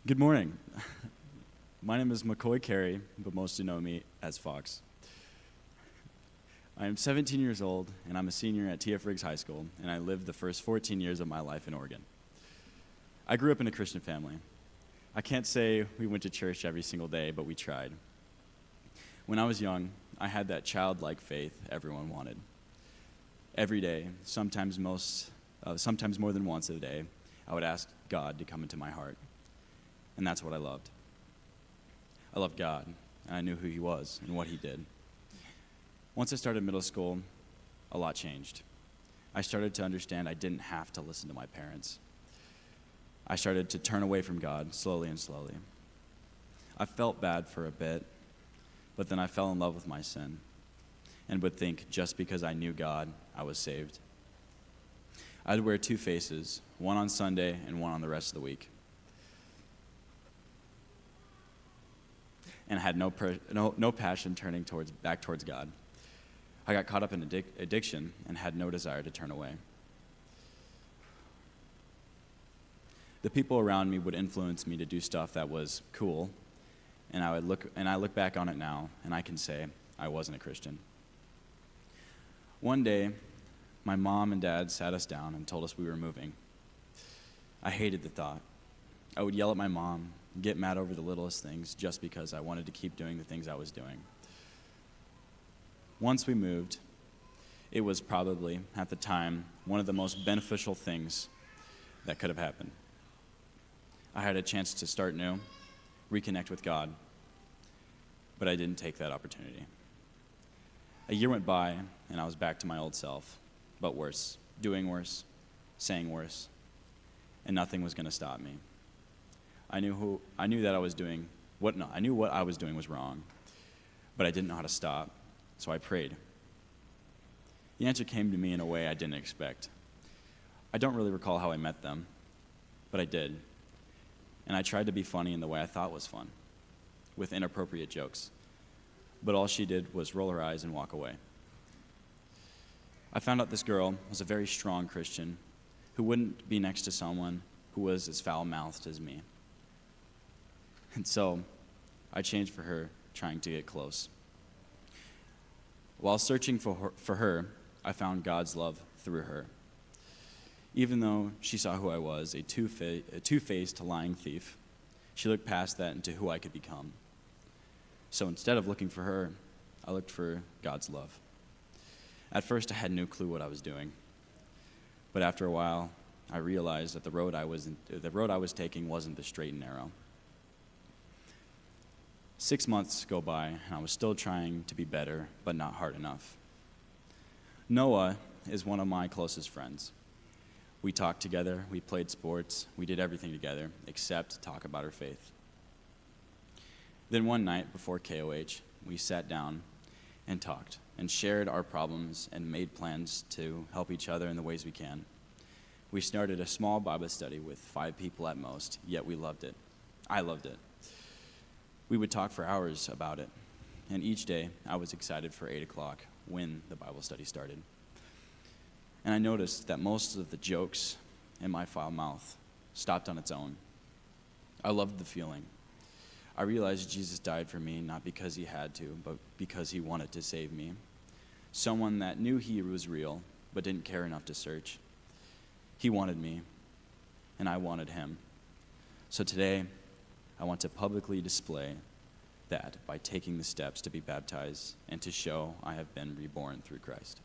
Good morning. My name is McCoy Carey, but most know me as Fox. I am 17 years old, and I'm a senior at T.F. Riggs High School, and I lived the first 14 years of my life in Oregon. I grew up in a Christian family. I can't say we went to church every single day, but we tried. When I was young, I had that childlike faith everyone wanted. Every day, sometimes more than once a day, I would ask God to come into my heart. And that's what I loved. I loved God, and I knew who he was and what he did. Once I started middle school, a lot changed. I started to understand I didn't have to listen to my parents. I started to turn away from God slowly and slowly. I felt bad for a bit, but then I fell in love with my sin and would think just because I knew God, I was saved. I'd wear two faces, one on Sunday and one on the rest of the week. And had no passion turning back towards God. I got caught up in addiction and had no desire to turn away. The people around me would influence me to do stuff that was cool, and I look back on it now, and I can say I wasn't a Christian. One day, my mom and dad sat us down and told us we were moving. I hated the thought. I would yell at my mom, get mad over the littlest things just because I wanted to keep doing the things I was doing. Once we moved, it was probably, at the time, one of the most beneficial things that could have happened. I had a chance to start new, reconnect with God, but I didn't take that opportunity. A year went by, and I was back to my old self, but worse, doing worse, saying worse, and nothing was going to stop me. I knew what I was doing was wrong, but I didn't know how to stop, so I prayed. The answer came to me in a way I didn't expect. I don't really recall how I met them, but I did. And I tried to be funny in the way I thought was fun, with inappropriate jokes. But all she did was roll her eyes and walk away. I found out this girl was a very strong Christian who wouldn't be next to someone who was as foul-mouthed as me. And so, I changed for her, trying to get close. While searching for her, I found God's love through her. Even though she saw who I was, a two-faced lying thief, she looked past that into who I could become. So instead of looking for her, I looked for God's love. At first, I had no clue what I was doing. But after a while, I realized that the road I was taking wasn't the straight and narrow. 6 months go by, and I was still trying to be better, but not hard enough. Noah is one of my closest friends. We talked together, we played sports, we did everything together, except talk about our faith. Then one night before KOH, we sat down and talked, and shared our problems and made plans to help each other in the ways we can. We started a small Bible study with 5 people at most, yet we loved it. I loved it. We would talk for hours about it, and each day I was excited for 8 o'clock when the Bible study started. And I noticed that most of the jokes in my foul mouth stopped on its own. I loved the feeling. I realized Jesus died for me not because he had to, but because he wanted to save me. Someone that knew he was real, but didn't care enough to search. He wanted me, and I wanted him. So today, I want to publicly display that by taking the steps to be baptized and to show I have been reborn through Christ.